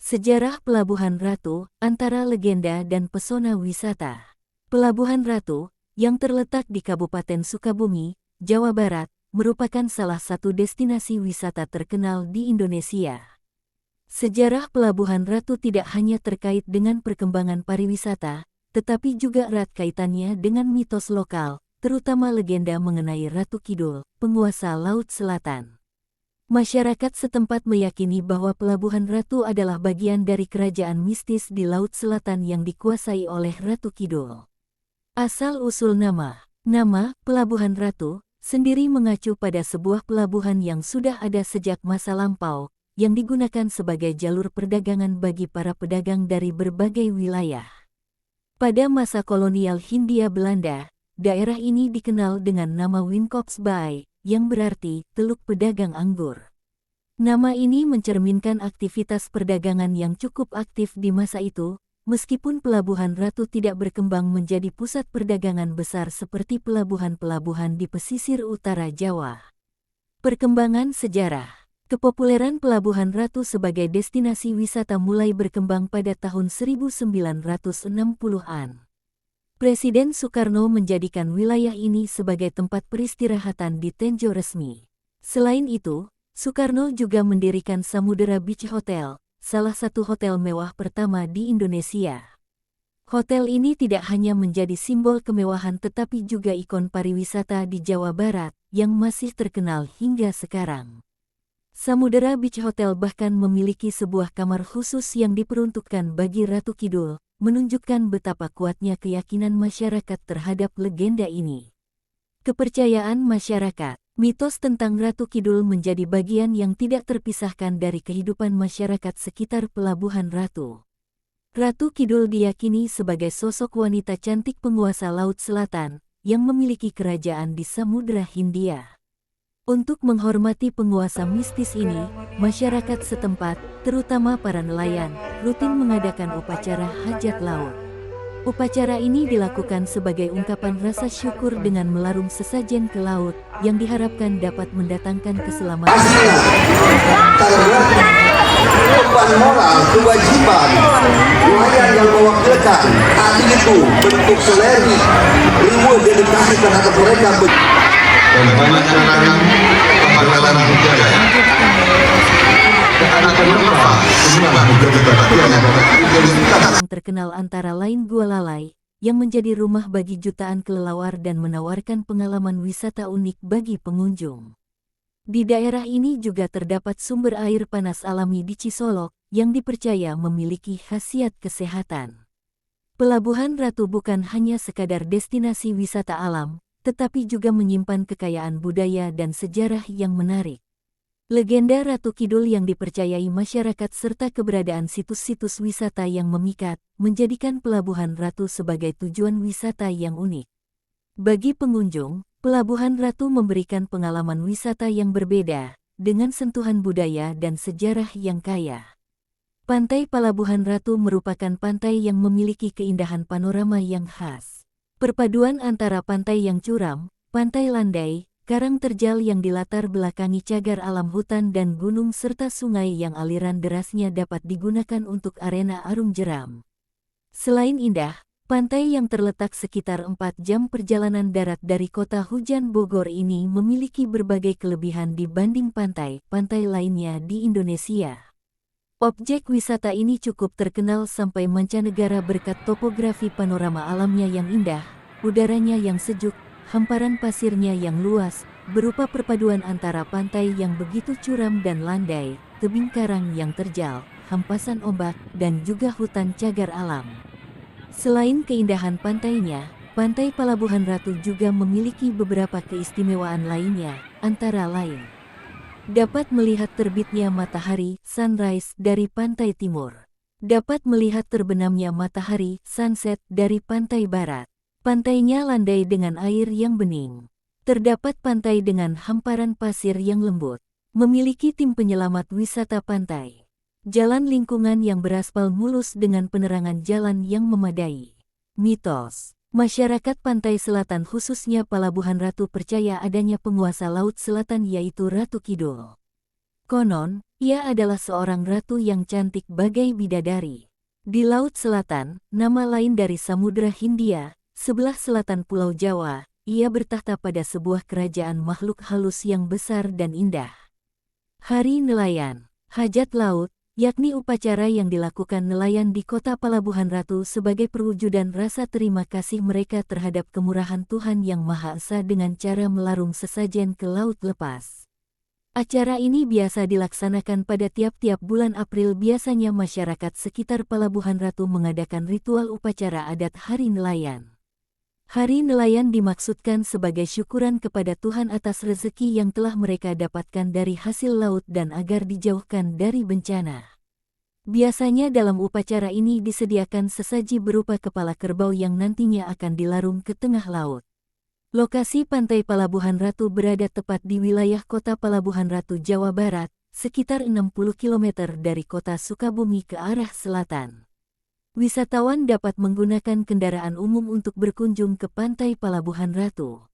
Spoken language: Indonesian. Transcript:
Sejarah Pelabuhan Ratu, antara legenda dan pesona wisata. Pelabuhan Ratu, yang terletak di Kabupaten Sukabumi, Jawa Barat, merupakan salah satu destinasi wisata terkenal di Indonesia. Sejarah Pelabuhan Ratu tidak hanya terkait dengan perkembangan pariwisata, tetapi juga erat kaitannya dengan mitos lokal, terutama legenda mengenai Ratu Kidul, penguasa Laut Selatan. Masyarakat setempat meyakini bahwa Pelabuhan Ratu adalah bagian dari kerajaan mistis di Laut Selatan yang dikuasai oleh Ratu Kidul. Asal-usul nama Pelabuhan Ratu sendiri mengacu pada sebuah pelabuhan yang sudah ada sejak masa lampau, yang digunakan sebagai jalur perdagangan bagi para pedagang dari berbagai wilayah. Pada masa kolonial Hindia Belanda, daerah ini dikenal dengan nama Winkops Bay, yang berarti Teluk Pedagang Anggur. Nama ini mencerminkan aktivitas perdagangan yang cukup aktif di masa itu, meskipun Pelabuhan Ratu tidak berkembang menjadi pusat perdagangan besar seperti pelabuhan-pelabuhan di pesisir utara Jawa. Perkembangan sejarah. Kepopuleran Pelabuhan Ratu sebagai destinasi wisata mulai berkembang pada tahun 1960-an. Presiden Soekarno menjadikan wilayah ini sebagai tempat peristirahatan di Tenjo resmi. Selain itu, Soekarno juga mendirikan Samudera Beach Hotel, salah satu hotel mewah pertama di Indonesia. Hotel ini tidak hanya menjadi simbol kemewahan tetapi juga ikon pariwisata di Jawa Barat, yang masih terkenal hingga sekarang. Samudera Beach Hotel bahkan memiliki sebuah kamar khusus yang diperuntukkan bagi Ratu Kidul, menunjukkan betapa kuatnya keyakinan masyarakat terhadap legenda ini. Kepercayaan masyarakat. Mitos tentang Ratu Kidul menjadi bagian yang tidak terpisahkan dari kehidupan masyarakat sekitar Pelabuhan Ratu. Ratu Kidul diyakini sebagai sosok wanita cantik penguasa Laut Selatan, yang memiliki kerajaan di Samudra Hindia. Untuk menghormati penguasa mistis ini, masyarakat setempat, terutama para nelayan, rutin mengadakan upacara hajat laut. Upacara ini dilakukan sebagai ungkapan rasa syukur dengan melarung sesajen ke laut, yang diharapkan dapat mendatangkan keselamatan. Beban moral, kewajiban, nelayan yang mewakilkan hati itu bentuk seleri, reward dedikasi terhadap mereka. Dan banyak anak-anak budaya. Yang terkenal antara lain Gua Lalai, yang menjadi rumah bagi jutaan kelelawar dan menawarkan pengalaman wisata unik bagi pengunjung. Di daerah ini juga terdapat sumber air panas alami di Cisolok, yang dipercaya memiliki khasiat kesehatan. Pelabuhan Ratu bukan hanya sekadar destinasi wisata alam, tetapi juga menyimpan kekayaan budaya dan sejarah yang menarik. Legenda Ratu Kidul yang dipercayai masyarakat serta keberadaan situs-situs wisata yang memikat, menjadikan Pelabuhan Ratu sebagai tujuan wisata yang unik. Bagi pengunjung, Pelabuhan Ratu memberikan pengalaman wisata yang berbeda, dengan sentuhan budaya dan sejarah yang kaya. Pantai Pelabuhan Ratu merupakan pantai yang memiliki keindahan panorama yang khas. Perpaduan antara pantai yang curam, pantai landai, karang terjal yang dilatar belakangi cagar alam hutan dan gunung serta sungai yang aliran derasnya dapat digunakan untuk arena arung jeram. Selain indah, pantai yang terletak sekitar 4 jam perjalanan darat dari kota hujan Bogor ini memiliki berbagai kelebihan dibanding pantai-pantai lainnya di Indonesia. Objek wisata ini cukup terkenal sampai mancanegara berkat topografi panorama alamnya yang indah, udaranya yang sejuk, hamparan pasirnya yang luas, berupa perpaduan antara pantai yang begitu curam dan landai, tebing karang yang terjal, hampasan ombak, dan juga hutan cagar alam. Selain keindahan pantainya, Pantai Pelabuhan Ratu juga memiliki beberapa keistimewaan lainnya, antara lain dapat melihat terbitnya matahari sunrise dari pantai timur, dapat melihat terbenamnya matahari sunset dari pantai barat. Pantainya landai dengan air yang bening. Terdapat pantai dengan hamparan pasir yang lembut. Memiliki tim penyelamat wisata pantai. Jalan lingkungan yang beraspal mulus dengan penerangan jalan yang memadai. Mitos. Masyarakat pantai selatan khususnya Pelabuhan Ratu percaya adanya penguasa Laut Selatan yaitu Ratu Kidul. Konon, Ia adalah seorang ratu yang cantik bagai bidadari. Di Laut Selatan, nama lain dari Samudra Hindia, sebelah selatan Pulau Jawa, ia bertahta pada sebuah kerajaan makhluk halus yang besar dan indah. Hari Nelayan, hajat laut, yakni upacara yang dilakukan nelayan di kota Palabuhan Ratu sebagai perwujudan rasa terima kasih mereka terhadap kemurahan Tuhan Yang Maha Esa dengan cara melarung sesajen ke laut lepas. Acara ini biasa dilaksanakan pada tiap-tiap bulan April. Biasanya masyarakat sekitar Palabuhan Ratu mengadakan ritual upacara adat Hari Nelayan. Hari Nelayan dimaksudkan sebagai syukuran kepada Tuhan atas rezeki yang telah mereka dapatkan dari hasil laut dan agar dijauhkan dari bencana. Biasanya dalam upacara ini disediakan sesaji berupa kepala kerbau yang nantinya akan dilarung ke tengah laut. Lokasi pantai Palabuhan Ratu berada tepat di wilayah kota Palabuhan Ratu, Jawa Barat, sekitar 60 km dari kota Sukabumi ke arah selatan. Wisatawan dapat menggunakan kendaraan umum untuk berkunjung ke pantai Palabuhan Ratu.